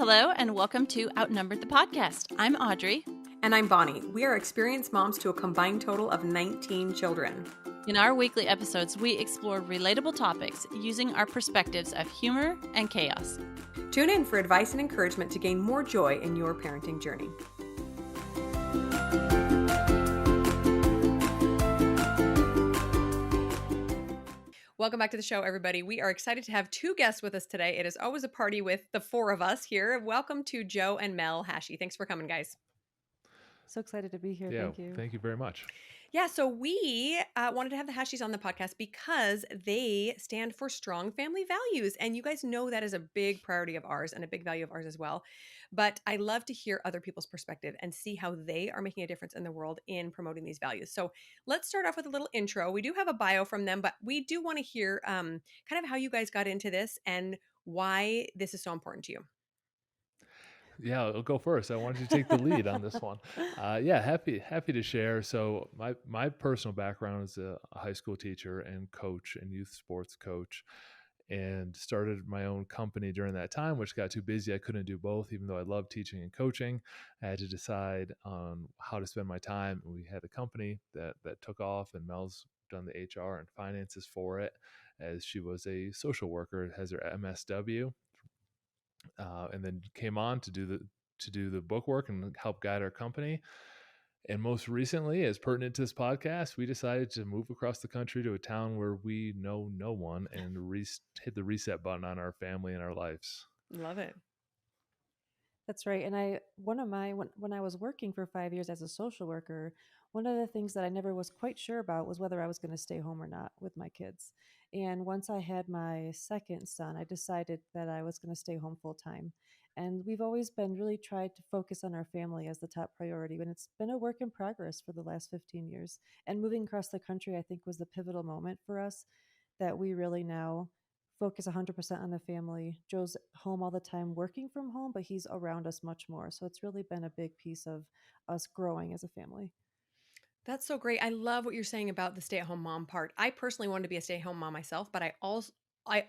Hello, and welcome to Outnumbered the podcast. I'm Audrey. And I'm Bonnie. We are experienced moms to a combined total of 19 children. In our weekly episodes, we explore relatable topics using our perspectives of humor and chaos. Tune in for advice and encouragement to gain more joy in your parenting journey. Welcome back to the show, everybody. We are excited to have two guests with us today. It is always a party with the four of us here. Welcome to Joe and Mell Hashey. Thanks for coming, guys. So excited to be here. Yeah, Thank you. Thank you very much. Yeah, so we wanted to have the Hasheys on the podcast because they stand for strong family values. And you guys know that is a big priority of ours and a big value of ours as well. But I love to hear other people's perspective and see how they are making a difference in the world in promoting these values. So let's start off with a little intro. We do have a bio from them, but we do want to hear kind of how you guys got into this and why this is so important to you. Yeah, I'll go first. I wanted you to take the lead on this one. Yeah, happy to share. So my personal background is a high school teacher and coach and youth sports coach, and started my own company during that time, which got too busy. I couldn't do both, even though I love teaching and coaching. I had to decide on how to spend my time. And we had a company that took off, and Mel's done the HR and finances for it, as she was a social worker, has her MSW. And then came on to do the book work and help guide our company. And most recently, as pertinent to this podcast, we decided to move across the country to a town where we know no one and hit the reset button on our family and our lives. Love it. That's right. And when I was working for 5 years as a social worker, one of the things that I never was quite sure about was whether I was going to stay home or not with my kids. And once I had my second son, I decided that I was going to stay home full time. And we've always been really tried to focus on our family as the top priority. And it's been a work in progress for the last 15 years. And moving across the country, I think, was the pivotal moment for us that we really now focus 100% on the family. Joe's home all the time working from home, but he's around us much more. So it's really been a big piece of us growing as a family. That's so great. I love what you're saying about the stay-at-home mom part. I personally wanted to be a stay-at-home mom myself, but I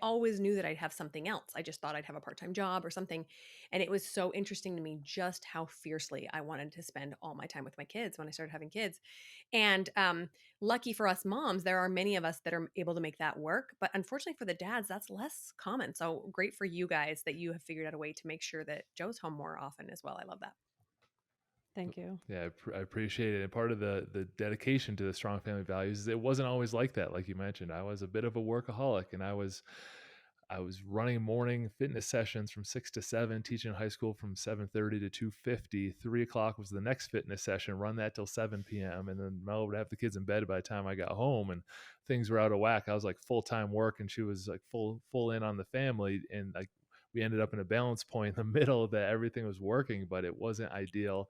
always knew that I'd have something else. I just thought I'd have a part-time job or something. And it was so interesting to me just how fiercely I wanted to spend all my time with my kids when I started having kids. And lucky for us moms, there are many of us that are able to make that work. But unfortunately for the dads, that's less common. So great for you guys that you have figured out a way to make sure that Joe's home more often as well. I love that. Thank you. Yeah, I appreciate it. And part of the dedication to the strong family values is it wasn't always like that. Like you mentioned, I was a bit of a workaholic, and I was running morning fitness sessions from 6 to 7, teaching high school from 7:30 to 2:50. 3:00 was the next fitness session, run that till 7 p.m. And then Mel would have the kids in bed by the time I got home, and things were out of whack. I was like full-time work, and she was like full in on the family. And like we ended up in a balance point in the middle that everything was working, but it wasn't ideal.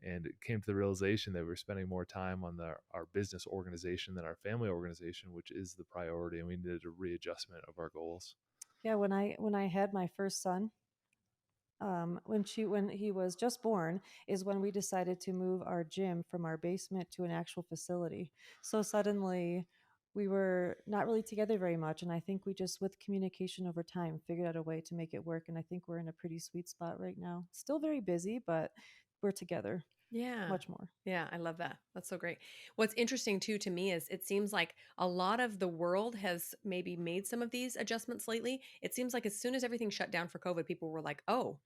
And it came to the realization that we were spending more time on our business organization than our family organization, which is the priority. And we needed a readjustment of our goals. Yeah, when I had my first son, when he was just born, is when we decided to move our gym from our basement to an actual facility. So suddenly we were not really together very much, and I think we just, with communication over time, figured out a way to make it work. And I think we're in a pretty sweet spot right now. Still very busy, but we're together. Yeah. Much more. Yeah, I love that. That's so great. What's interesting too to me is it seems like a lot of the world has maybe made some of these adjustments lately. It seems like as soon as everything shut down for COVID, people were like, oh,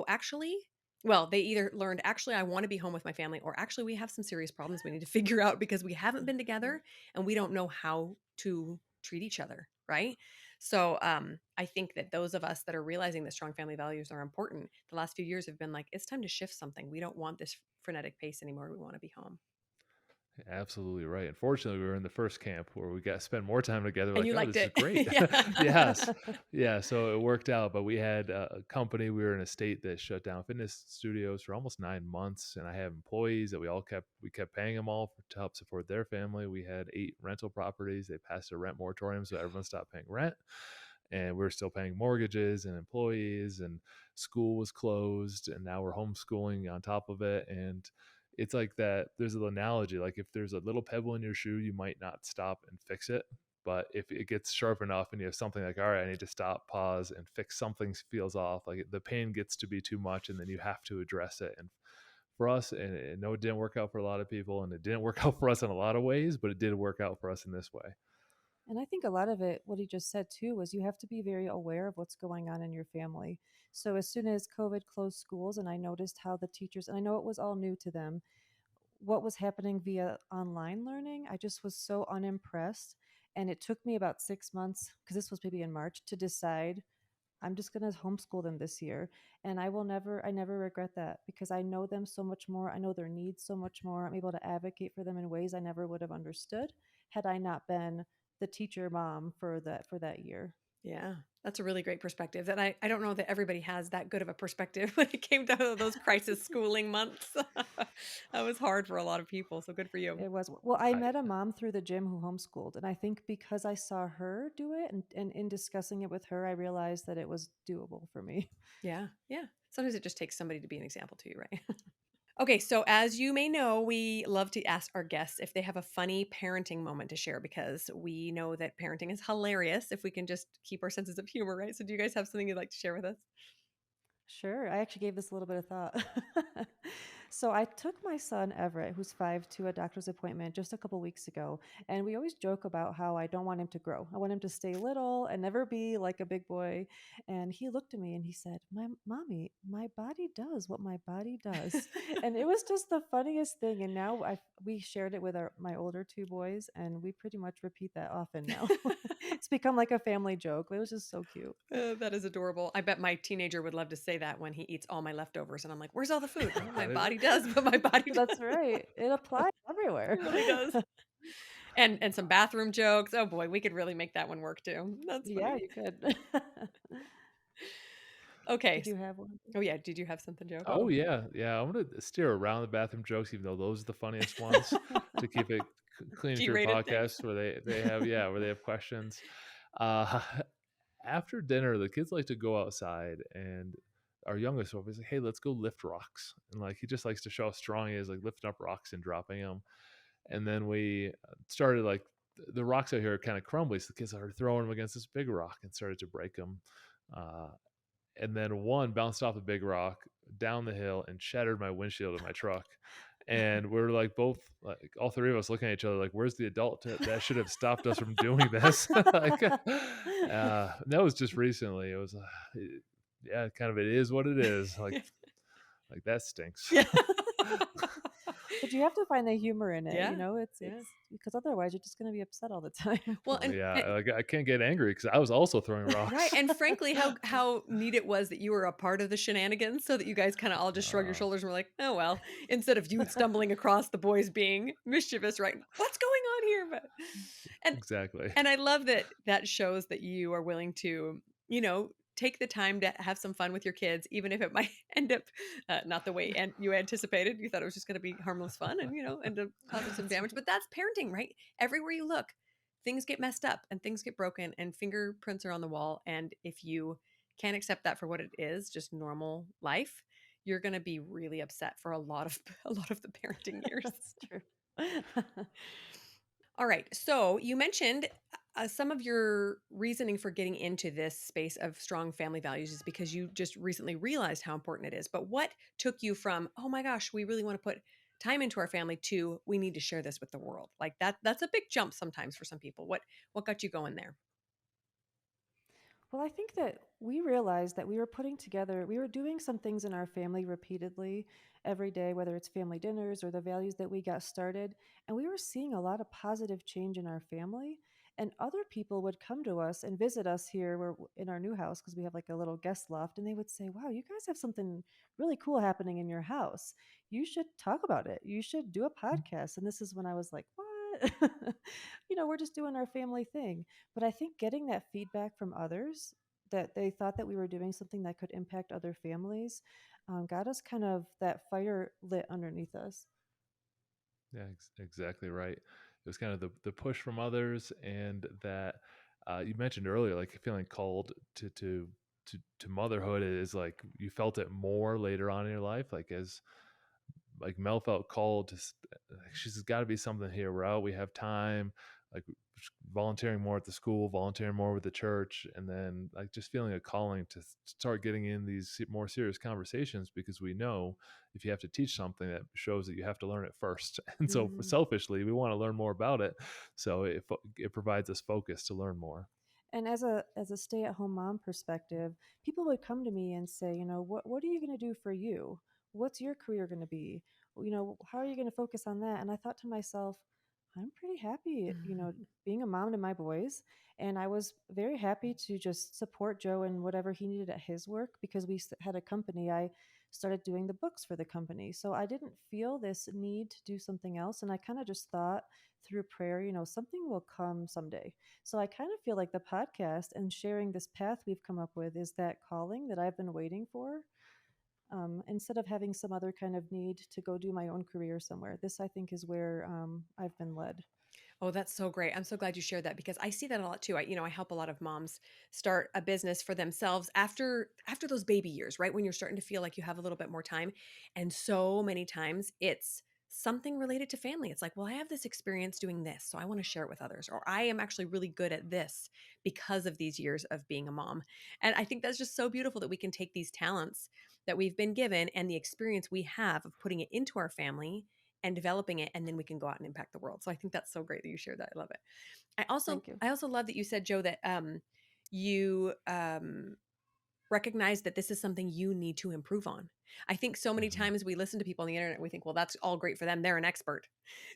actually, well, they either learned, actually, I want to be home with my family, or actually, we have some serious problems we need to figure out because we haven't been together and we don't know how to treat each other, right? So I think that those of us that are realizing that strong family values are important, the last few years have been like, it's time to shift something. We don't want this frenetic pace anymore. We want to be home. Absolutely right. Unfortunately, we were in the first camp where we got to spend more time together. And you liked this it. is great. Yeah. Yes. Yeah. So it worked out, but we had a company. We were in a state that shut down fitness studios for almost 9 months. And I have employees that we kept paying them all to help support their family. We had 8 rental properties. They passed a rent moratorium, so everyone stopped paying rent. And we're still paying mortgages and employees, and school was closed, and now we're homeschooling on top of it. And it's like that. There's an analogy, like if there's a little pebble in your shoe, you might not stop and fix it. But if it gets sharp enough and you have something like, all right, I need to stop, pause, and fix something feels off, like the pain gets to be too much, and then you have to address it. And for us, and I know it didn't work out for a lot of people, and it didn't work out for us in a lot of ways, but it did work out for us in this way. And I think a lot of it, what he just said too, was you have to be very aware of what's going on in your family. So as soon as COVID closed schools, and I noticed how the teachers, and I know it was all new to them, what was happening via online learning, I just was so unimpressed. And it took me about 6 months, because this was maybe in March, to decide I'm just going to homeschool them this year. And I never regret that, because I know them so much more. I know their needs so much more. I'm able to advocate for them in ways I never would have understood had I not been the teacher mom for that year. Yeah, that's a really great perspective. And I don't know that everybody has that good of a perspective when it came to those crisis schooling months. That was hard for a lot of people. So good for you. It was, well, I I, met a mom through the gym who homeschooled. And I think because I saw her do it, and in discussing it with her, I realized that it was doable for me. Yeah. Yeah. Sometimes it just takes somebody to be an example to you, right? Okay, so as you may know, we love to ask our guests if they have a funny parenting moment to share, because we know that parenting is hilarious if we can just keep our senses of humor, right? So do you guys have something you'd like to share with us? Sure. I actually gave this a little bit of thought. So I took my son Everett, who's 5, to a doctor's appointment just a couple weeks ago. And we always joke about how I don't want him to grow. I want him to stay little and never be like a big boy. And he looked at me and he said, "My mommy, my body does what my body does." And it was just the funniest thing. And now we shared it with my older 2 boys, and we pretty much repeat that often now. It's become like a family joke. It was just so cute. That is adorable. I bet my teenager would love to say that when he eats all my leftovers. And I'm like, where's all the food? "Oh, my body does, but my body does." That's right. It applies everywhere. It really does. And some bathroom jokes. Oh boy, we could really make that one work too. That's Yeah, funny. you could. Okay. Did you have one? Oh yeah. Did you have something, Joe? oh yeah, yeah. I'm gonna steer around the bathroom jokes, even though those are the funniest ones, to keep it clean for your G-rated thing. podcast where they have where they have questions. Uh, after dinner, the kids like to go outside, and our youngest will be like, "Hey, let's go lift rocks," and like he just likes to show how strong he is, like lifting up rocks and dropping them. And then we started like the rocks out here are kind of crumbly, so the kids started throwing them against this big rock and started to break them. Uh, and then one bounced off a big rock down the hill and shattered my windshield of my truck. And we are like both, like all three of us, looking at each other like, "Where's the adult that should have stopped us from doing this?" Like, that was just recently. It was, yeah, kind of. It is what it is. Like that stinks. Yeah. But you have to find the humor in it, Yeah, it's yeah. because otherwise you're just going to be upset all the time. Well, and Yeah, like I can't get angry because I was also throwing rocks. right, and frankly, how neat it was that you were a part of the shenanigans, so that you guys kind of all just shrug your Uh, shoulders and were like, "Oh well," instead of you stumbling across the boys being mischievous, right? What's going on here? But and exactly. and I love that that shows that you are willing to, take the time to have some fun with your kids, even if it might end up not the way you anticipated. You thought it was just going to be harmless fun, and end up causing some damage. But that's parenting, right? Everywhere you look, things get messed up and things get broken, and fingerprints are on the wall. And if you can't accept that for what it is, just normal life, you're going to be really upset for a lot of a lot of the parenting years. That's true. All right. So you mentioned some of your reasoning for getting into this space of strong family values is because you just recently realized how important it is. But what took you from, oh my gosh, we really want to put time into our family, to we need to share this with the world? Like that's a big jump sometimes for some people. What got you going there? Well, I think that we realized that we were doing some things in our family repeatedly every day, whether it's family dinners or the values that we got started. And we were seeing a lot of positive change in our family. And other people would come to us and visit us here in our new house, because we have like a little guest loft. And they would say, "Wow, you guys have something really cool happening in your house. You should talk about it. You should do a podcast." And this is when I was like, "What?" We're just doing our family thing. But I think getting that feedback from others, that they thought that we were doing something that could impact other families, got us kind of that fire lit underneath us. Yeah, exactly right. It was kind of the push from others, and that you mentioned earlier, like feeling called to motherhood is like you felt it more later on in your life, like as like Mel felt called to. She's got to be something here. We're out. We have time. like volunteering more at the school, volunteering more with the church, and then like just feeling a calling to start getting in these more serious conversations, because we know if you have to teach something, that shows that you have to learn it first. And so Mhm. selfishly, we want to learn more about it. So it provides us focus to learn more. And as a stay-at-home mom perspective, people would come to me and say, what are you going to do for you? What's your career going to be? How are you going to focus on that? And I thought to myself, I'm pretty happy, being a mom to my boys. And I was very happy to just support Joe in whatever he needed at his work, because we had a company. I started doing the books for the company. So I didn't feel this need to do something else. And I kind of just thought through prayer, something will come someday. So I kind of feel like the podcast and sharing this path we've come up with is that calling that I've been waiting for. Instead of having some other kind of need to go do my own career somewhere, this I think is where I've been led. Oh, that's so great. I'm so glad you shared that, because I see that a lot too. I help a lot of moms start a business for themselves after those baby years, right? When you're starting to feel like you have a little bit more time. And so many times it's something related to family. It's like, well, I have this experience doing this, so I want to share it with others. Or I am actually really good at this because of these years of being a mom. And I think that's just so beautiful that we can take these talents that we've been given and the experience we have of putting it into our family and developing it, and then we can go out and impact the world. So I think that's so great that you shared that. I love it. I also Thank you. I also love that you said, Joe, that you recognize that this is something you need to improve on. I think so many Mhm. times we listen to people on the internet and we think, well, that's all great for them, they're an expert.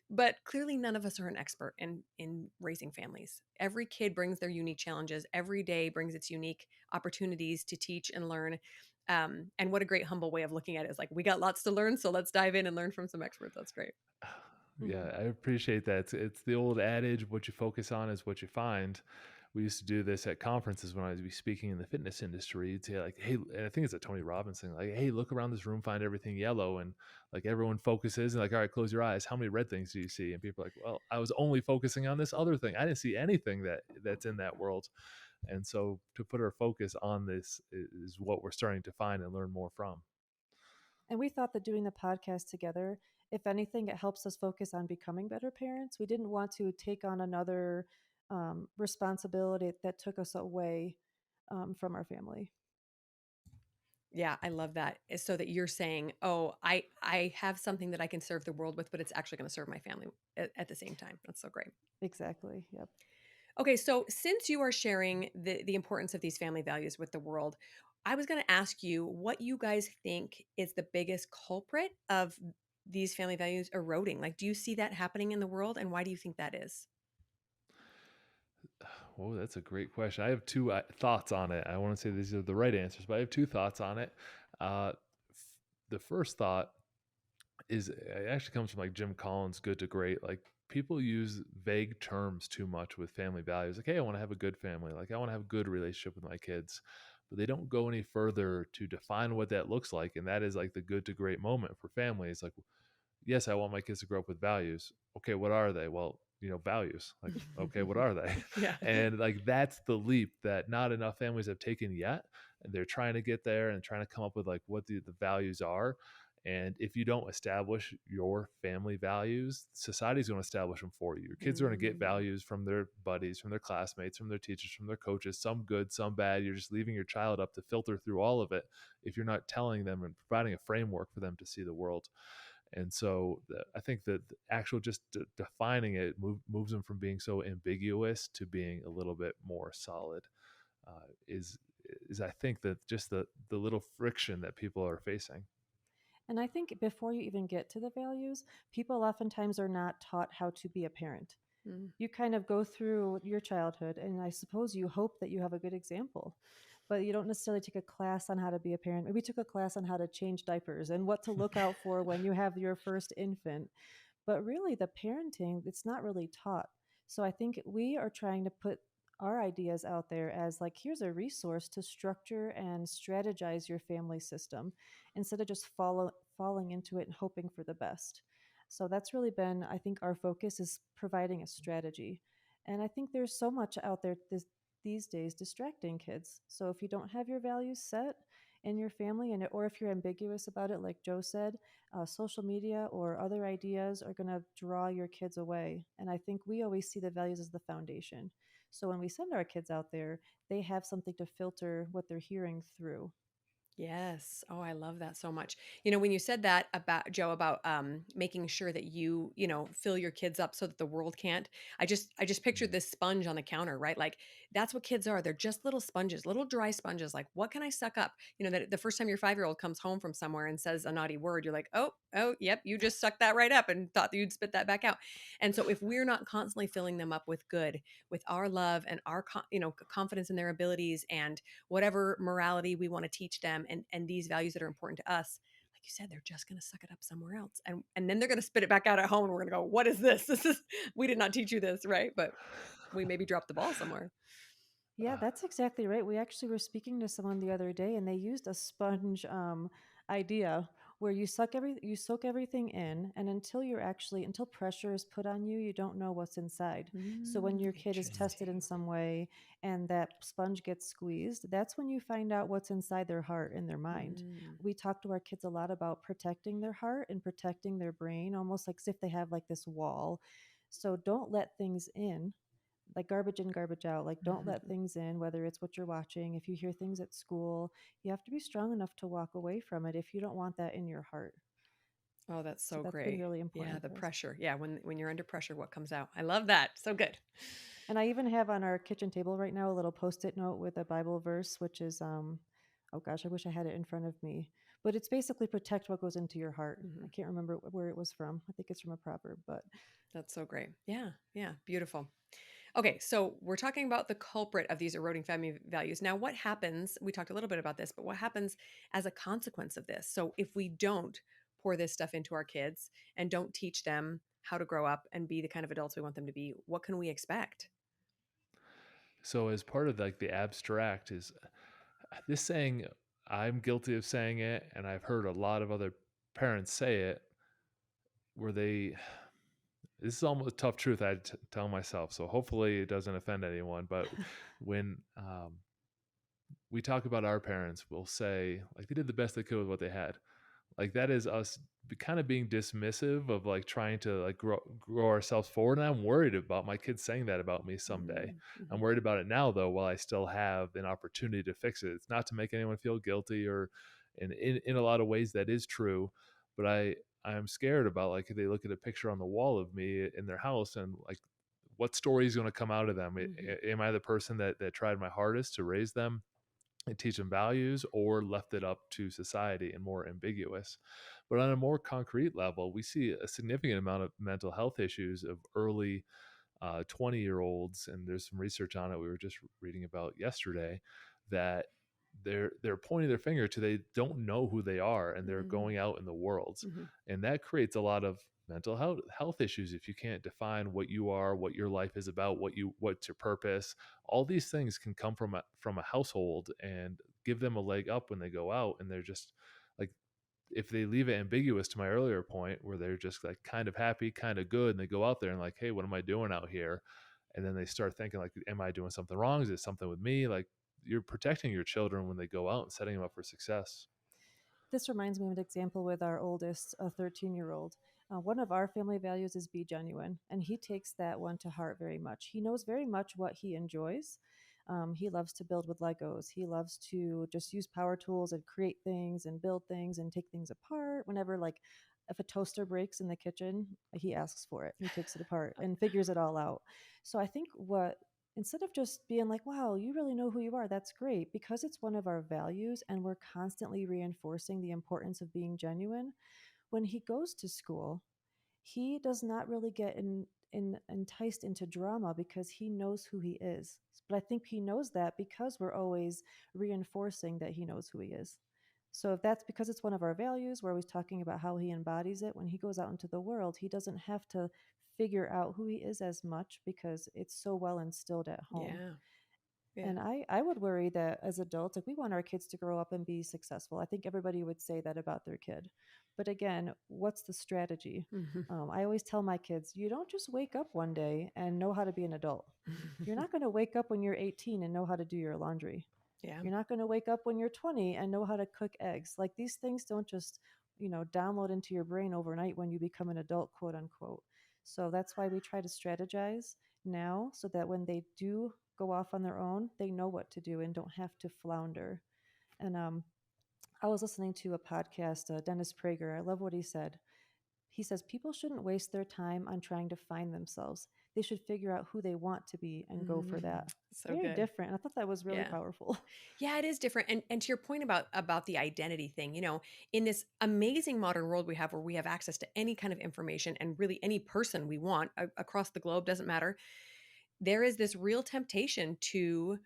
But clearly none of us are an expert in raising families. Every kid brings their unique challenges. Every day brings its unique opportunities to teach and learn. And what a great humble way of looking at it, is like, we got lots to learn, so let's dive in and learn from some experts. That's great. Yeah, I appreciate that. It's the old adage, what you focus on is what you find. We used to do this at conferences when I was be speaking in the fitness industry. You'd say like, hey, and I think it's a Tony Robbins thing, like, hey, look around this room, find everything yellow. And like everyone focuses and like, all right, close your eyes. How many red things do you see? And people are like, well, I was only focusing on this other thing. I didn't see anything that's in that world. And so to put our focus on this is what we're starting to find and learn more from. And we thought that doing the podcast together, if anything, it helps us focus on becoming better parents. We didn't want to take on another responsibility that took us away from our family. Yeah, I love that. So that you're saying, oh, I have something that I can serve the world with, but it's actually going to serve my family at the same time. That's so great. Exactly. Yep. Okay, so since you are sharing the importance of these family values with the world, I was going to ask you what you guys think is the biggest culprit of these family values eroding. Like, do you see that happening in the world, and why do you think that is? Oh, that's a great question. I have two thoughts on it. I want to say these are the right answers, but I have two thoughts on it. The first thought is it actually comes from like Jim Collins' Good to Great. Like people use vague terms too much with family values. Like, hey, I want to have a good family. Like I want to have a good relationship with my kids. But they don't go any further to define what that looks like. And that is like the good to great moment for families. Like, yes, I want my kids to grow up with values. Okay, what are they? Well, values. Like, okay, what are they? Yeah. And like that's the leap that not enough families have taken yet. And they're trying to get there and trying to come up with like what the values are. And if you don't establish your family values, society's going to establish them for you. Your kids are going to get Mm. values from their buddies, from their classmates, from their teachers, from their coaches, some good, some bad. You're just leaving your child up to filter through all of it if you're not telling them and providing a framework for them to see the world. And so I think that the actual just defining it moves them from being so ambiguous to being a little bit more solid. Is I think that just the little friction that people are facing. And I think before you even get to the values, people oftentimes are not taught how to be a parent. Mm. You kind of go through your childhood, and I suppose you hope that you have a good example, but you don't necessarily take a class on how to be a parent. Maybe took a class on how to change diapers and what to look out for when you have your first infant. But really, the parenting, it's not really taught. So I think we are trying to put our ideas out there as like, here's a resource to structure and strategize your family system instead of just falling into it and hoping for the best. So that's really been, I think, our focus is providing a strategy. And I think there's so much out there these days distracting kids. So if you don't have your values set, in your family, or if you're ambiguous about it, like Joe said, social media or other ideas are going to draw your kids away. And I think we always see the values as the foundation. So when we send our kids out there, they have something to filter what they're hearing through. Yes. Oh, I love that so much. When you said that about Joe about making sure that you fill your kids up so that the world can't. I just pictured Mm. this sponge on the counter, right? Like that's what kids are. They're just little sponges, little dry sponges. Like what can I suck up? That the first time your 5-year-old comes home from somewhere and says a naughty word, you're like, oh, yep, you just sucked that right up and thought that you'd spit that back out. And so if we're not constantly filling them up with good, with our love and our confidence in their abilities and whatever morality we want to teach them and these values that are important to us, like you said, they're just going to suck it up somewhere else, and then they're going to spit it back out at home, and we're going to go, what is this? This is, we did not teach you this, right? But we maybe dropped the ball somewhere. Yeah, that's exactly right. We actually were speaking to someone the other day, and they used a sponge idea where you soak everything in, and until pressure is put on you, you don't know what's inside. So when your kid is tested in Interesting. some way, and that sponge gets squeezed, that's when you find out what's inside their heart and their mind. Mm, We talk to our kids a lot about protecting their heart and protecting their brain, almost like as if they have like this wall. So don't let things in, like garbage in, garbage out. Like, don't let mhm. things in, whether it's what you're watching. If you hear things at school, you have to be strong enough to walk away from it if you don't want that in your heart. Oh, that's So so that's been great. really Yeah, important the for us. pressure. Yeah, when you're under pressure, what comes out? I love that. So good. And I even have on our kitchen table right now a little post-it note with a Bible verse, which is, oh gosh, I wish I had it in front of me. But it's basically protect what goes into your heart. I Mhm. can't remember where it was from. I think it's from a proverb, but That's so great. Yeah, yeah, beautiful. Okay, so we're talking about the culprit of these eroding family values. Now, what happens? We talked a little bit about this, but what happens as a consequence of this? So, if we don't pour this stuff into our kids and don't teach them how to grow up and be the kind of adults we want them to be, what can we expect? So as part of like the abstract is this saying, I'm guilty of saying it, and I've heard a lot of other parents say it, where they this is almost a tough truth I had to tell myself, so hopefully it doesn't offend anyone. But when we talk about our parents, we'll say like they did the best they could with what they had. Like that is us kind of being dismissive of like trying to like grow ourselves forward. And I'm worried about my kids saying that about me someday. I'm Mm-hmm. worried about it now though, while I still have an opportunity to fix it. It's not to make anyone feel guilty, or in a lot of ways that is true. But I'm scared about like if they look at a picture on the wall of me in their house, and like what story is going to come out of them. Mm-hmm. Am I the person that tried my hardest to raise them and teach them values, or left it up to society and more ambiguous? But on a more concrete level, we see a significant amount of mental health issues of early 20-year-olds, and there's some research on it we were just reading about yesterday, that they're pointing their finger to they don't know who they are, and they're Mm-hmm. going out in the world, Mm-hmm. and that creates a lot of mental health issues if you can't define what you are, what your life is about, what's your purpose. All these things can come from a household and give them a leg up when they go out, and they're just like, if they leave it ambiguous, to my earlier point, where they're just like kind of happy, kind of good, and they go out there and like, hey, what am I doing out here? And then they start thinking like, am I doing something wrong? Is it something with me? Like, you're protecting your children when they go out and setting them up for success. this reminds me of an example with our oldest, a 13-year-old. One of our family values is be genuine, and he takes that one to heart very much. He knows very much what he enjoys. He loves to build with Legos. He loves to just use power tools and create things and build things and take things apart. Whenever, like, if a toaster breaks in the kitchen, he asks for it. He takes it apart and figures it all out. So I think what instead of just being like, wow, you really know who you are, that's great, because it's one of our values and we're constantly reinforcing the importance of being genuine. When he goes to school, he does not really get enticed into drama because he knows who he is. But I think he knows that because we're always reinforcing that he knows who he is. So if that's because it's one of our values, we're always talking about how he embodies it. When he goes out into the world, he doesn't have to figure out who he is as much because it's so well instilled at home. Yeah. Yeah. And I would worry that as adults, like we want our kids to grow up and be successful. I think everybody would say that about their kid. But again, what's the strategy? Mm-hmm. I always tell my kids, you don't just wake up one day and know how to be an adult. You're not going to wake up when you're 18 and know how to do your laundry. Yeah. You're not going to wake up when you're 20 and know how to cook eggs. Like these things don't just, download into your brain overnight when you become an adult, quote unquote. So that's why we try to strategize now so that when they do go off on their own, they know what to do and don't have to flounder. And I was listening to a podcast, Dennis Prager. I love what he said. He says people shouldn't waste their time on trying to find themselves. They should figure out who they want to be and go for that. So Very good. different. And I thought that was really Yeah. powerful. Yeah, it is different. And to your point about the identity thing, in this amazing modern world we have where we have access to any kind of information and really any person we want across the globe, doesn't matter. There is this real temptation to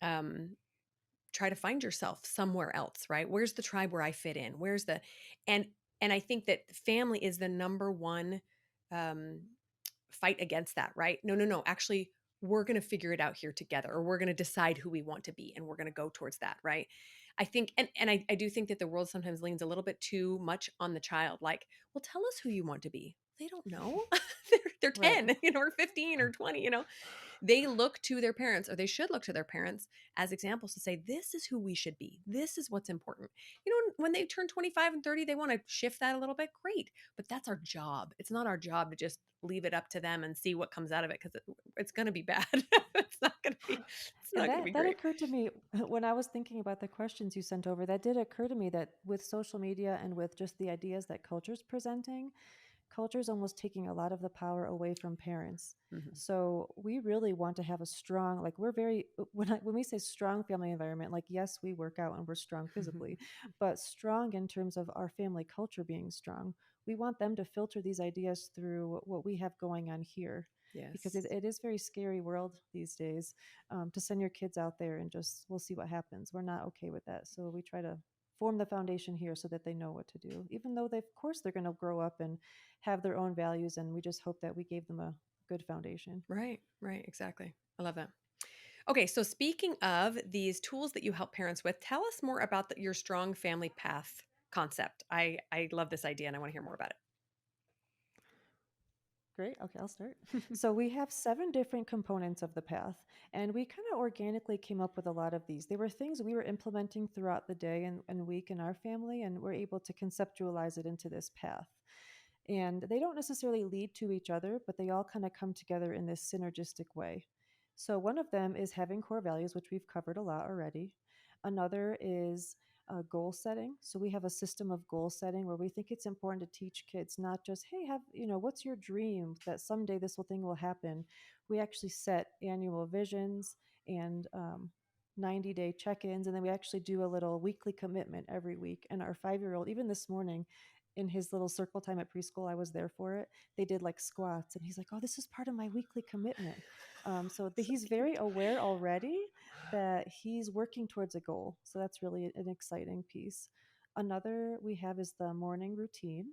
um try to find yourself somewhere else, right? Where's the tribe where I fit in? Where's the and and I think that family is the number one um fight against that, right? No, no, no. Actually, we're going to figure it out here together, or we're going to decide who we want to be and we're going to go towards that, right? I think, and I do think that the world sometimes leans a little bit too much on the child. Like, well, tell us who you want to be. They don't know. they're Right. 10, or 15 or 20, they look to their parents, or they should look to their parents as examples to say, this is who we should be. This is what's important. When they turn 25 and 30, they want to shift that a little bit. Great. But that's our job. It's not our job to just leave it up to them and see what comes out of it, because it's going to be bad. It's not going to be, it's And not going to be that great. occurred to me when I was thinking about the questions you sent over. That did occur to me that with social media and with just the ideas that culture's presenting, culture's almost taking a lot of the power away from parents. Mhm. So we really want to have a strong, like we're very when we say strong family environment, like yes, we work out and we're strong physically, but strong in terms of our family culture being strong. We want them to filter these ideas through what we have going on here. Because Yes. it is very scary world these days, to send your kids out there and just we'll see what happens. We're not okay with that, so we try to form the foundation here so that they know what to do, even though of course they're going to grow up and have their own values, and we just hope that we gave them a good foundation. Right. Right. Exactly. I love that. Okay. So speaking of these tools that you help parents with, tell us more about your strong family path concept. I love this idea and I want to hear more about it. Great. Okay, I'll start. So we have 7 different components of the path, and we kind of organically came up with a lot of these. They were things we were implementing throughout the day and week in our family, and we're able to conceptualize it into this path. And they don't necessarily lead to each other, but they all kind of come together in this synergistic way. So one of them is having core values, which we've covered a lot already. Another is goal setting. So we have a system of goal setting where we think it's important to teach kids not just, hey, what's your dream that someday this thing will happen. We actually set annual visions and 90-day check-ins, and then we actually do a little weekly commitment every week. And our 5-year-old, even this morning, in his little circle time at preschool, I was there for it. They did like squats, and he's like, "Oh, this is part of my weekly commitment." He's very aware already that he's working towards a goal. So that's really an exciting piece. Another we have is the morning routine.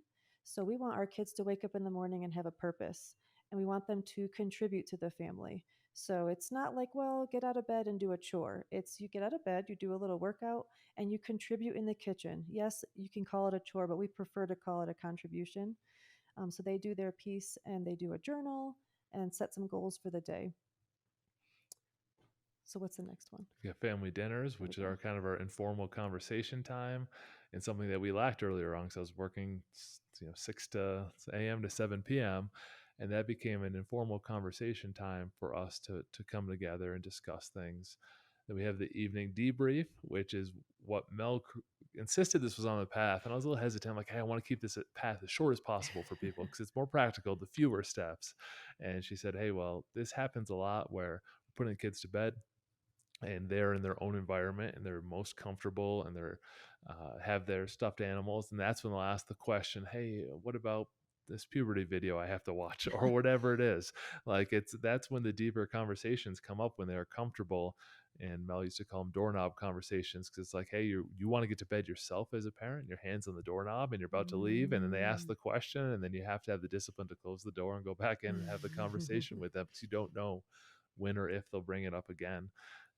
So we want our kids to wake up in the morning and have a purpose, and we want them to contribute to the family. So it's not like, well, get out of bed and do a chore. It's you get out of bed, you do a little workout, and you contribute in the kitchen. Yes, you can call it a chore, but we prefer to call it a contribution. So they do their piece and they do a journal and set some goals for the day. So what's the next one? We got family dinners, which we are go. our kind of our informal conversation time, and something that we lacked earlier on because I was working, 6 a.m. to 7 p.m., and that became an informal conversation time for us to come together and discuss things. Then we have the evening debrief, which is what Mel insisted this was on the path, and I was a little hesitant. I'm like, hey, I want to keep this path as short as possible for people because it's more practical, the fewer steps. And she said, hey, well, this happens a lot where we're putting the kids to bed and they're in their own environment and they're most comfortable and they're have their stuffed animals, and that's when they'll ask the question, hey, what about this puberty video I have to watch or whatever it is. Like that's when the deeper conversations come up, when they're comfortable. And Mel used to call them doorknob conversations because it's like, hey, you want to get to bed yourself as a parent, your hands on the doorknob and you're about to leave, and then they ask the question, and then you have to have the discipline to close the door and go back in and have the conversation with them because you don't know when or if they'll bring it up again.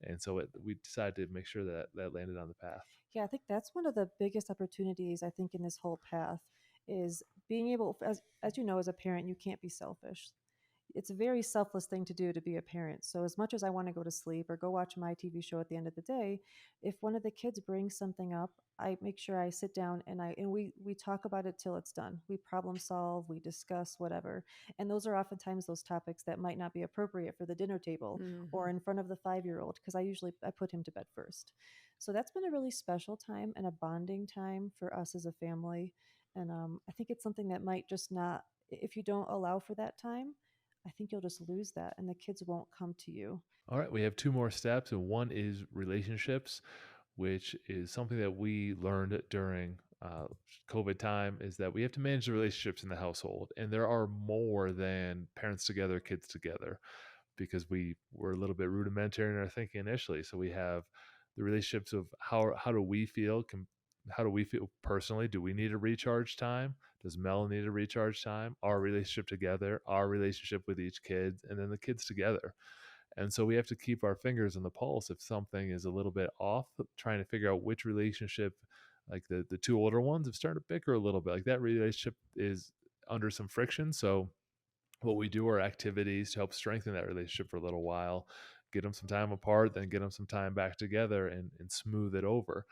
And so we decided to make sure that landed on the path. Yeah, I think that's one of the biggest opportunities I think in this whole path is being able, as you know, as a parent, you can't be selfish. it's a very selfless thing to do to be a parent. So as much as I want to go to sleep or go watch my TV show at the end of the day, if one of the kids brings something up, I make sure I sit down and we talk about it till it's done. We problem solve, we discuss whatever. And those are oftentimes those topics that might not be appropriate for the dinner table or in front of the 5-year-old, because I put him to bed first. So that's been a really special time and a bonding time for us as a family. And I think it's something that might just not, if you don't allow for that time, I think you'll just lose that and the kids won't come to you. All right, we have two more steps, and one is relationships, which is something that we learned during COVID time, is that we have to manage the relationships in the household. And there are more than parents together, kids together, because we were a little bit rudimentary in our thinking initially. So we have the relationships of how do we feel? How do we feel personally? Do we need a recharge time? Does Mel need a recharge time? Our relationship together, our relationship with each kid, and then the kids together. And so we have to keep our fingers on the pulse if something is a little bit off, trying to figure out which relationship, like the two older ones have started to bicker a little bit. Like that relationship is under some friction. So what we do are activities to help strengthen that relationship for a little while, get them some time apart, then get them some time back together and smooth it over.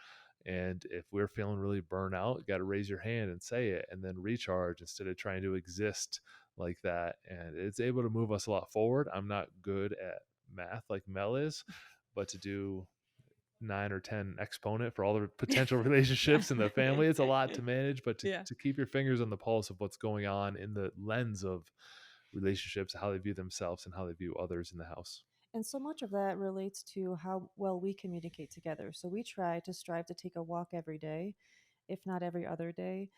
And if we're feeling really burnt out, you got to raise your hand and say it and then recharge instead of trying to exist like that. And it's able to move us a lot forward. I'm not good at math like Mel is, but to do 9 or 10 exponent for all the potential relationships in the family, it's a lot to manage, but to keep your fingers on the pulse of what's going on in the lens of relationships, how they view themselves and how they view others in the house. And so much of that relates to how well we communicate together. So we try to strive to take a walk every day, if not every other day.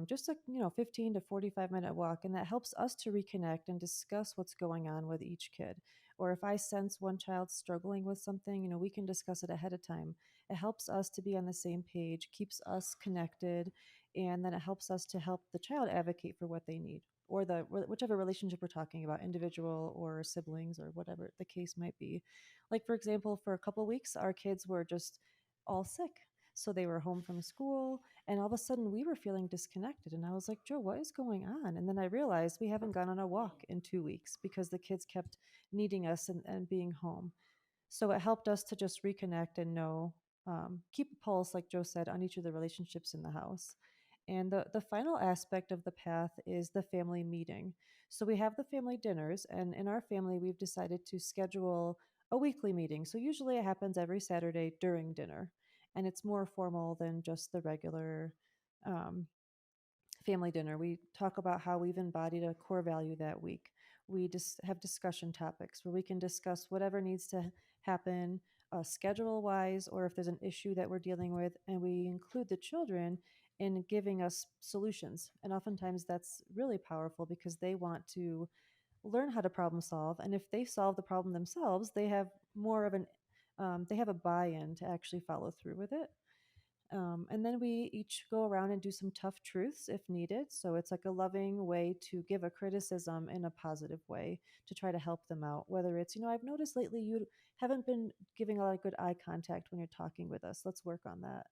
Just a 15 to 45-minute walk, and that helps us to reconnect and discuss what's going on with each kid. Or if I sense one child struggling with something, we can discuss it ahead of time. It helps us to be on the same page, keeps us connected, and then it helps us to help the child advocate for what they need, or whichever relationship we're talking about, individual or siblings or whatever the case might be. Like, for example, for a couple weeks our kids were just all sick, so they were home from school, and all of a sudden we were feeling disconnected, and I was like, Joe, what is going on? And then I realized we haven't gone on a walk in 2 weeks because the kids kept needing us and being home. So it helped us to just reconnect and know, keep a pulse, like Joe said, on each of the relationships in the house. And the final aspect of the path is the family meeting. So we have the family dinners, and in our family, we've decided to schedule a weekly meeting. So usually it happens every Saturday during dinner, and it's more formal than just the regular um, family dinner. We talk about how we've embodied a core value that week. We just have discussion topics where we can discuss whatever needs to happen schedule wise, or if there's an issue that we're dealing with, and we include the children in giving us solutions. And oftentimes that's really powerful because they want to learn how to problem solve. And if they solve the problem themselves, they have more of they have a buy-in to actually follow through with it. And then we each go around and do some tough truths if needed. So it's like a loving way to give a criticism in a positive way to try to help them out. Whether it's, I've noticed lately you haven't been giving a lot of good eye contact when you're talking with us. Let's work on that.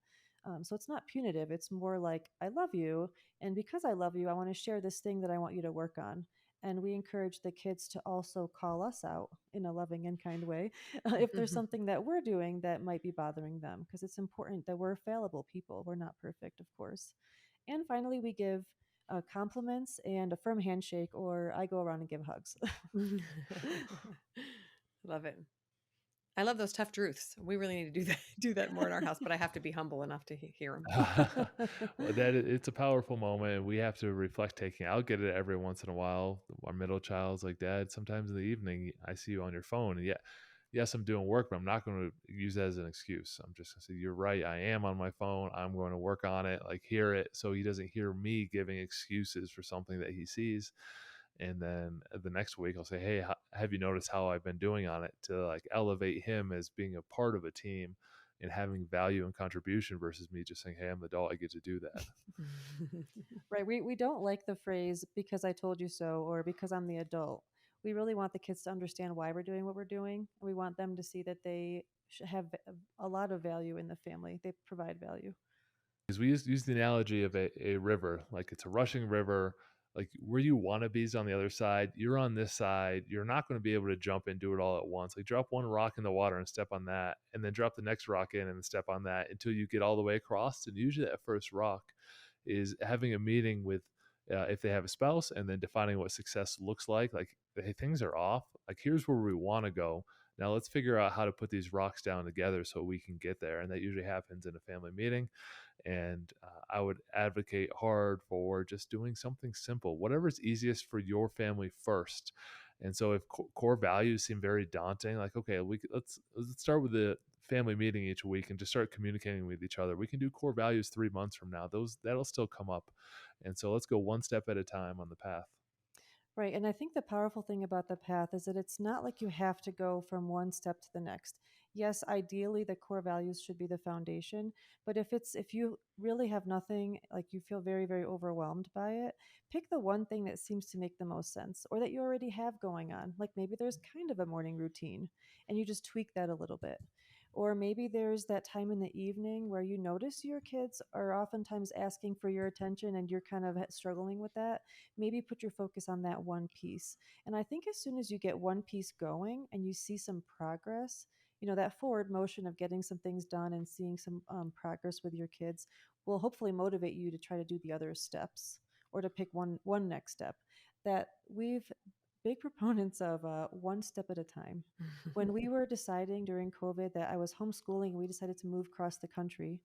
So it's not punitive. It's more like, I love you. And because I love you, I want to share this thing that I want you to work on. And we encourage the kids to also call us out in a loving and kind way if there's something that we're doing that might be bothering them, because it's important that we're fallible people. We're not perfect, of course. And finally, we give compliments and a firm handshake, or I go around and give hugs. Love it. I love those tough truths. We really need to do that more in our house, but I have to be humble enough to hear them. Well, it's a powerful moment, and we have to reflect taking. I'll get it every once in a while. Our middle child's like, Dad, sometimes in the evening I see you on your phone, and yes, I'm doing work, but I'm not going to use that as an excuse. I'm just going to say, you're right, I am on my phone. I'm going to work on it, like hear it, so he doesn't hear me giving excuses for something that he sees. And then the next week I'll say, hey, have you noticed how I've been doing on it, to like elevate him as being a part of a team and having value and contribution versus me just saying, hey, I'm the adult, I get to do that. Right. We don't like the phrase because I told you so or because I'm the adult. We really want the kids to understand why we're doing what we're doing. We want them to see that they have a lot of value in the family. They provide value. Because we use the analogy of a river, like it's a rushing river. like where you want to be is on the other side. You're on this side. You're not going to be able to jump and do it all at once. Like drop one rock in the water and step on that, and then drop the next rock in and then step on that until you get all the way across. And usually that first rock is having a meeting with, if they have a spouse, and then defining what success looks like, hey, things are off. Like here's where we want to go. Now let's figure out how to put these rocks down together so we can get there. And that usually happens in a family meeting. And I would advocate hard for just doing something simple, whatever's easiest for your family first. And so if core values seem very daunting, like, okay, let's start with the family meeting each week and just start communicating with each other. We can do core values 3 months from now. That'll still come up. And so let's go one step at a time on the path. Right. And I think the powerful thing about the path is that it's not like you have to go from one step to the next. Yes, ideally the core values should be the foundation, but if you really have nothing, like you feel very, very overwhelmed by it, pick the one thing that seems to make the most sense or that you already have going on. Like maybe there's kind of a morning routine and you just tweak that a little bit. Or maybe there's that time in the evening where you notice your kids are oftentimes asking for your attention and you're kind of struggling with that. Maybe put your focus on that one piece. And I think as soon as you get one piece going and you see some progress, that forward motion of getting some things done and seeing some progress with your kids will hopefully motivate you to try to do the other steps or to pick one next step. That we've big proponents of one step at a time. When we were deciding during COVID that I was homeschooling, we decided to move across the country.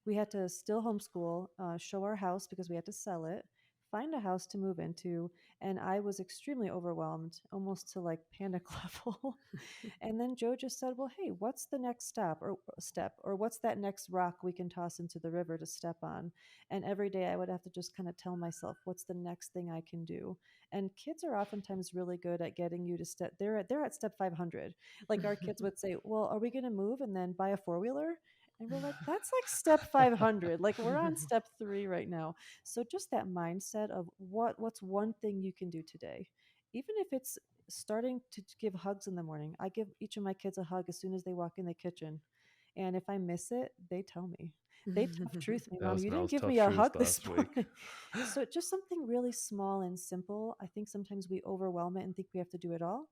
We had to still homeschool, show our house because we had to sell it, find a house to move into, and I was extremely overwhelmed, almost to like panic level. And then Joe just said, "Well, hey, what's the next step, or what's that next rock we can toss into the river to step on?" And every day I would have to just kind of tell myself, "What's the next thing I can do?" And kids are oftentimes really good at getting you to step. They're at step 500. Like our kids would say, "Well, are we going to move and then buy a four-wheeler?" And we're like, "That's like step 500. Like we're on step 3 right now." So just that mindset of what's one thing you can do today, even if it's starting to give hugs in the morning. I give each of my kids a hug as soon as they walk in the kitchen. And if I miss it, they tell me. They tough truth me, That Mom, was you didn't Mel's give tough me a truth hug this last week. morning. So just something really small and simple. I think sometimes we overwhelm it and think we have to do it all.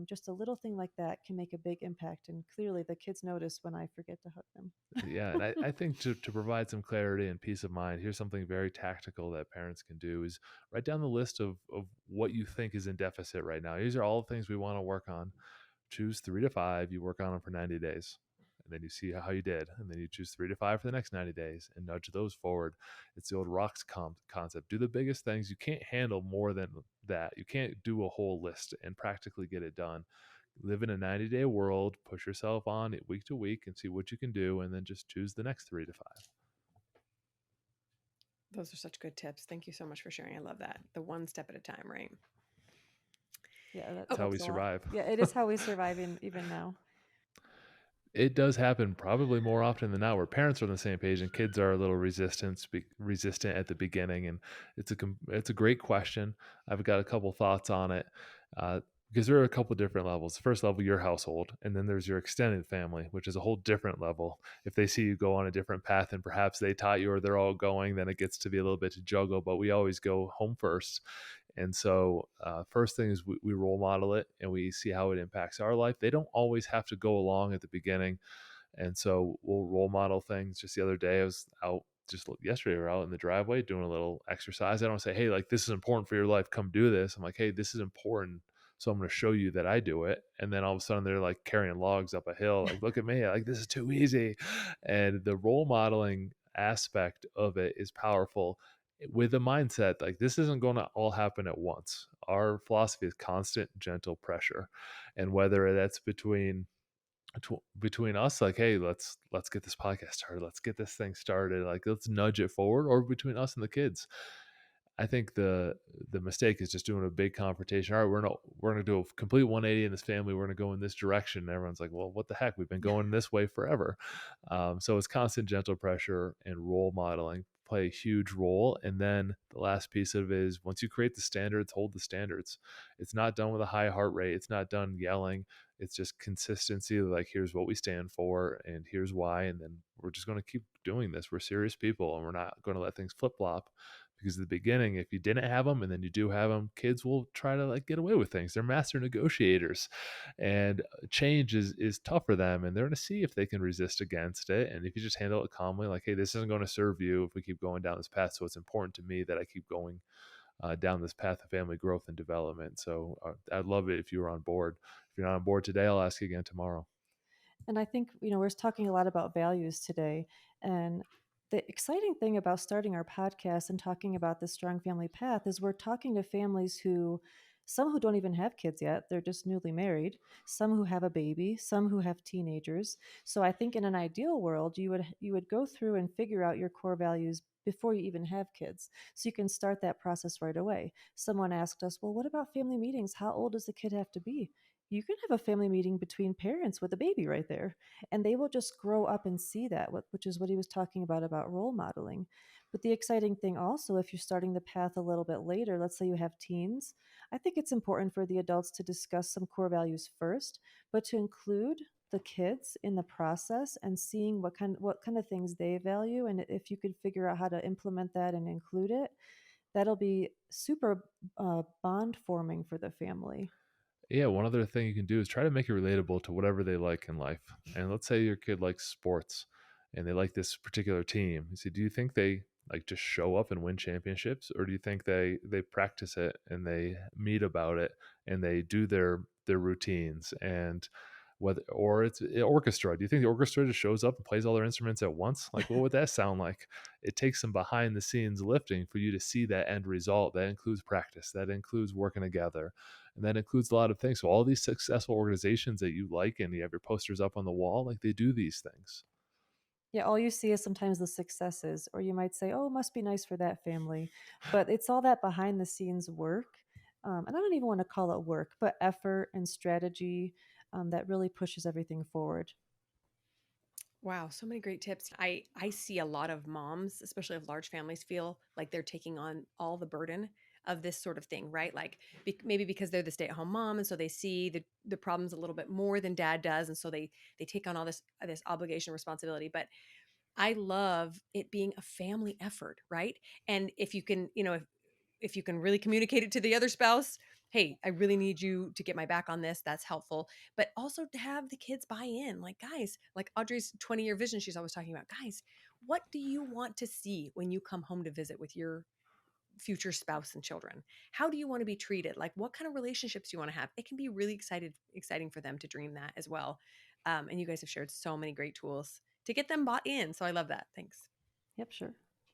Just a little thing like that can make a big impact. And clearly the kids notice when I forget to hug them. Yeah, and I think to provide some clarity and peace of mind, here's something very tactical that parents can do is write down the list of what you think is in deficit right now. These are all the things we want to work on. Choose 3 to 5, you work on them for 90 days. And then you see how you did. And then you choose 3 to 5 for the next 90 days and nudge those forward. It's the old rocks concept. Do the biggest things. You can't handle more than that. You can't do a whole list and practically get it done. Live in a 90-day world, push yourself on it week to week and see what you can do, and then just choose the next 3 to 5. Those are such good tips. Thank you so much for sharing. I love that. The one step at a time, right? Yeah, That's how we survive. Yeah, it is how we survive even now. It does happen probably more often than not where parents are on the same page and kids are a little resistant at the beginning. And it's a great question. I've got a couple thoughts on it, because there are a couple different levels. First level, your household, and then there's your extended family, which is a whole different level. If they see you go on a different path and perhaps they taught you or they're all going, then it gets to be a little bit to juggle, but we always go home first. And so, first thing is we role model it and we see how it impacts our life. They don't always have to go along at the beginning. And so we'll role model things. Just the other day, I was out, just yesterday, we were out in the driveway doing a little exercise. I don't say, hey, like, this is important for your life. Come do this. I'm like, hey, this is important. So I'm going to show you that I do it. And then all of a sudden they're like carrying logs up a hill. Like, look at me. Like, this is too easy. And the role modeling aspect of it is powerful with a mindset like this isn't going to all happen at once. Our philosophy is constant, gentle pressure. And whether that's between us, like, hey, let's get this podcast started, let's get this thing started, like let's nudge it forward, or between us and the kids. I think the mistake is just doing a big confrontation. All right, we're gonna do a complete 180 in this family. We're gonna go in this direction. And everyone's like, well, what the heck? We've been going this way forever. So it's constant gentle pressure and role modeling play a huge role. And then the last piece of it is once you create the standards, hold the standards. It's not done with a high heart rate. It's not done yelling. It's just consistency. Like, here's what we stand for and here's why. And then we're just going to keep doing this. We're serious people and we're not going to let things flip flop, because at the beginning, if you didn't have them and then you do have them, kids will try to like get away with things. They're master negotiators, and change is tough for them, and they're going to see if they can resist against it. And if you just handle it calmly, like, hey, this isn't going to serve you if we keep going down this path. So it's important to me that I keep going down this path of family growth and development. So I'd love it if you were on board. If you're not on board today, I'll ask you again tomorrow. And I think, we're talking a lot about values today. And the exciting thing about starting our podcast and talking about the strong family path is we're talking to families some who don't even have kids yet, they're just newly married, some who have a baby, some who have teenagers. So I think in an ideal world, you would go through and figure out your core values before you even have kids. So you can start that process right away. Someone asked us, well, what about family meetings? How old does the kid have to be? You can have a family meeting between parents with a baby right there, and they will just grow up and see that, which is what he was talking about role modeling. But the exciting thing also, if you're starting the path a little bit later, let's say you have teens, I think it's important for the adults to discuss some core values first, but to include the kids in the process and seeing what kind of things they value, and if you could figure out how to implement that and include it, that'll be super bond forming for the family. Yeah, one other thing you can do is try to make it relatable to whatever they like in life. And let's say your kid likes sports and they like this particular team. You say, do you think they like just show up and win championships, or do you think they practice it and they meet about it and they do their routines, and whether, or it's an orchestra? Do you think the orchestra just shows up and plays all their instruments at once? Like, what would that sound like? It takes some behind the scenes lifting for you to see that end result. That includes practice, that includes working together, and that includes a lot of things. So all these successful organizations that you like and you have your posters up on the wall, like, they do these things. Yeah, all you see is sometimes the successes, or you might say, oh, it must be nice for that family. But it's all that behind the scenes work. And I don't even want to call it work, but effort and strategy that really pushes everything forward. Wow, so many great tips. I see a lot of moms, especially of large families, feel like they're taking on all the burden of this sort of thing, right? Like maybe because they're the stay-at-home mom, and so they see the problems a little bit more than dad does, and so they take on all this obligation, responsibility. But I love it being a family effort, right? And if you can, if you can really communicate it to the other spouse, hey, I really need you to get my back on this, that's helpful. But also to have the kids buy in. Like, guys, like Audrey's 20-year vision she's always talking about. Guys, what do you want to see when you come home to visit with your future spouse and children? How do you want to be treated? Like, what kind of relationships do you want to have? It can be really exciting for them to dream that as well. And you guys have shared so many great tools to get them bought in. So I love that. Thanks. Yep, sure.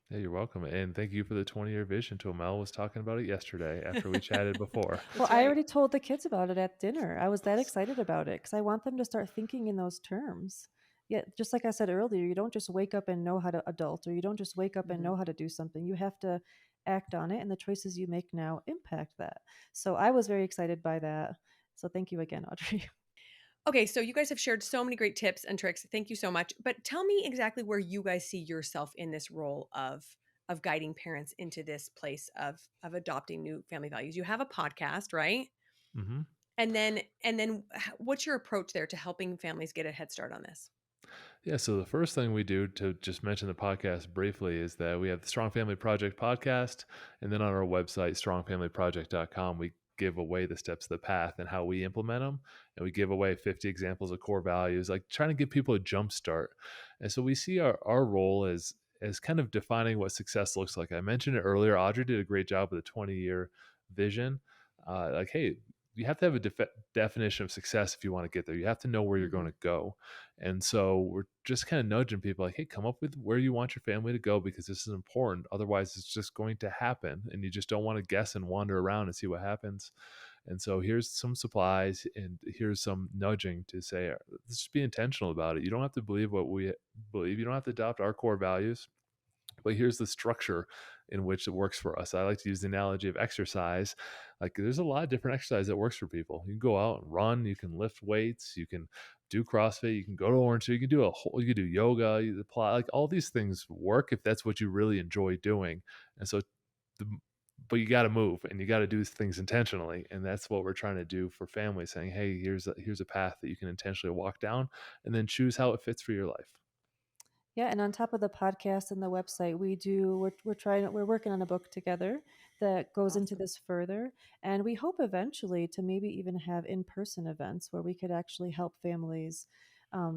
Yeah, you're welcome. And thank you for the 20-year vision tool. Mel was talking about it yesterday after we chatted before. Well, That's I right. already told the kids about it at dinner. I was that excited about it because I want them to start thinking in those terms. Yeah, just like I said earlier, you don't just wake up and know how to adult, or you don't just wake up and Mhm. know how to do something. You have to act on it, and the choices you make now impact that. So I was very excited by that. So thank you again, Audrey. Okay, so you guys have shared so many great tips and tricks. Thank you so much. But tell me exactly where you guys see yourself in this role of guiding parents into this place of adopting new family values. You have a podcast, right? Hmm. And then what's your approach there to helping families get a head start on this? Yeah, so the first thing we do, to just mention the podcast briefly, is that we have the Strong Family Project podcast. And then on our website, strongfamilyproject.com, we give away the steps of the path and how we implement them. And we give away 50 examples of core values, like trying to give people a jump start. And so we see our role as kind of defining what success looks like. I mentioned it earlier. Audrey did a great job with a 20-year vision. Like, hey, you have to have a definition of success if you want to get there. You have to know where you're going to go. And so we're just kind of nudging people like, hey, come up with where you want your family to go, because this is important. Otherwise, it's just going to happen. And you just don't want to guess and wander around and see what happens. And so here's some supplies and here's some nudging to say, let's just be intentional about it. You don't have to believe what we believe. You don't have to adopt our core values, but here's the structure in which it works for us. I like to use the analogy of exercise. Like, there's a lot of different exercise that works for people. You can go out and run, you can lift weights, you can do CrossFit, you can go to Orange, you can do you can do yoga, you apply, like, all these things work if that's what you really enjoy doing. And so but you got to move and you got to do things intentionally. And that's what we're trying to do for families, saying, hey, here's a path that you can intentionally walk down and then choose how it fits for your life. Yeah, and on top of the podcast and the website, we're working on a book together that goes into Awesome. this further, and we hope eventually to maybe even have in-person events where we could actually help families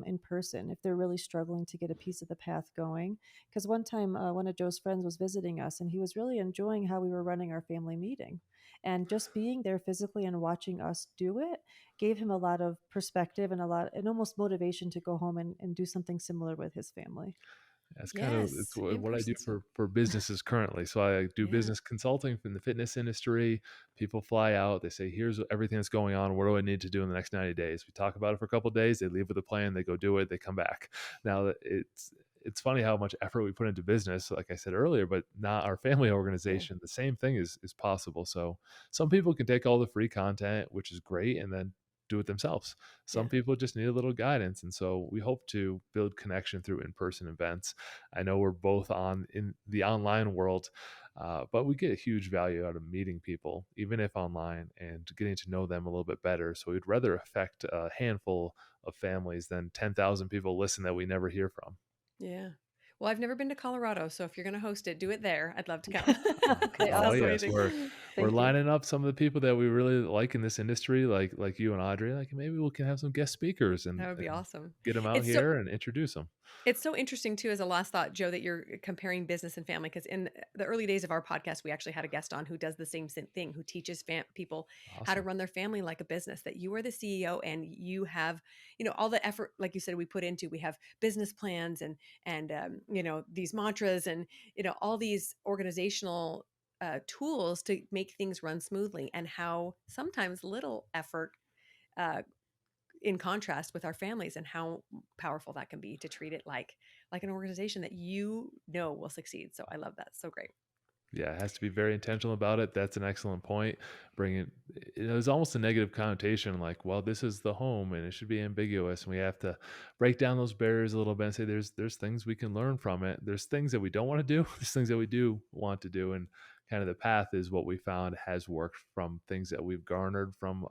in person if they're really struggling to get a piece of the path going. Because one time, one of Joe's friends was visiting us, and he was really enjoying how we were running our family meeting, and just being there physically and watching us do it gave him a lot of perspective and almost motivation to go home and do something similar with his family. That's kind of it's Yes, what I do in-person stuff. for businesses currently. So I do Yeah. business consulting in the fitness industry. People fly out. They say, "Here's everything that's going on. What do I need to do in the next 90 days?" We talk about it for a couple of days. They leave with a plan. They go do it. They come back. Now it's funny how much effort we put into business, like I said earlier, but not our family Yeah. organization. The same thing is possible. So some people can take all the free content, which is great, and then do it themselves. Yeah. Some people just need a little guidance, and so we hope to build connection through in-person events. I know we're both on in the online world, but we get a huge value out of meeting people, even if online, and getting to know them a little bit better. So we'd rather affect a handful of families than 10,000 people listen that we never hear from. Yeah. Well, I've never been to Colorado, so if you're going to host it, do it there. I'd love to come. Okay, Oh Sounds yes, awesome. amazing. we're Thank you. lining up some of the people that we really like in this industry, like you and Audrey. Like maybe we can have some guest speakers That would be and awesome. get them out It's so here and introduce them. It's so interesting too, as a last thought, Joe, that you're comparing business and family. Because in the early days of our podcast, we actually had a guest on who does the same thing, who teaches people how to Awesome. run their family like a business. That you are the CEO and you have, all the effort, like you said, we put into. We have business plans and these mantras and all these organizational tools to make things run smoothly, and how sometimes little effort. Uh, in contrast with our families, and how powerful that can be to treat it like an organization that will succeed. So I love that. So great. Yeah, it has to be very intentional about it. That's an excellent point. Bringing there's almost a negative connotation, like, well, this is the home and it should be ambiguous, and we have to break down those barriers a little bit and say there's things we can learn from it. There's things that we don't want to do. There's things that we do want to do, and kind of the path is what we found has worked from things that we've garnered from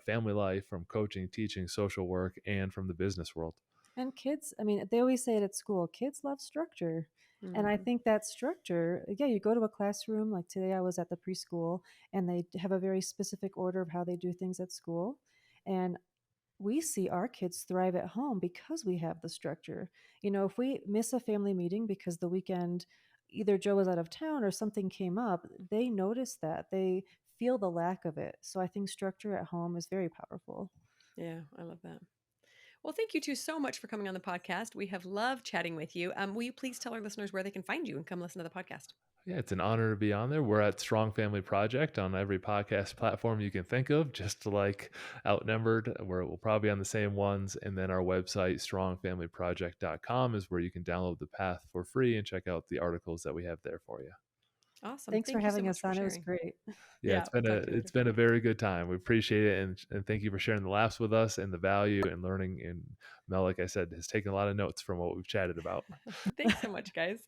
family life, from coaching, teaching, social work, and from the business world. And kids, I mean, they always say it at school, kids love structure. And I Hmm. think that structure, yeah, you go to a classroom, like today I was at the preschool, and they have a very specific order of how they do things at school. And we see our kids thrive at home because we have the structure. If we miss a family meeting because the weekend either Joe was out of town or something came up, they notice that. They feel the lack of it. So I think structure at home is very powerful. Yeah, I love that. Well, thank you two so much for coming on the podcast. We have loved chatting with you. Will you please tell our listeners where they can find you and come listen to the podcast? Yeah, it's an honor to be on there. We're at Strong Family Project on every podcast platform you can think of, just like Outnumbered, where we'll probably be on the same ones. And then our website, strongfamilyproject.com, is where you can download the path for free and check out the articles that we have there for you. Awesome. Thanks for Thank you so having much us for on. It was sharing. great. Yeah, Yeah, we'll talk to you it's later. been a very good time. We appreciate it, and thank you for sharing the laughs with us and the value and learning. And Mel, like I said, has taken a lot of notes from what we've chatted about. Thanks so much, guys.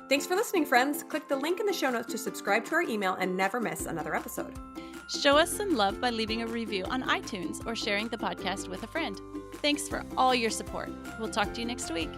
Thanks for listening, friends. Click the link in the show notes to subscribe to our email and never miss another episode. Show us some love by leaving a review on iTunes or sharing the podcast with a friend. Thanks for all your support. We'll talk to you next week.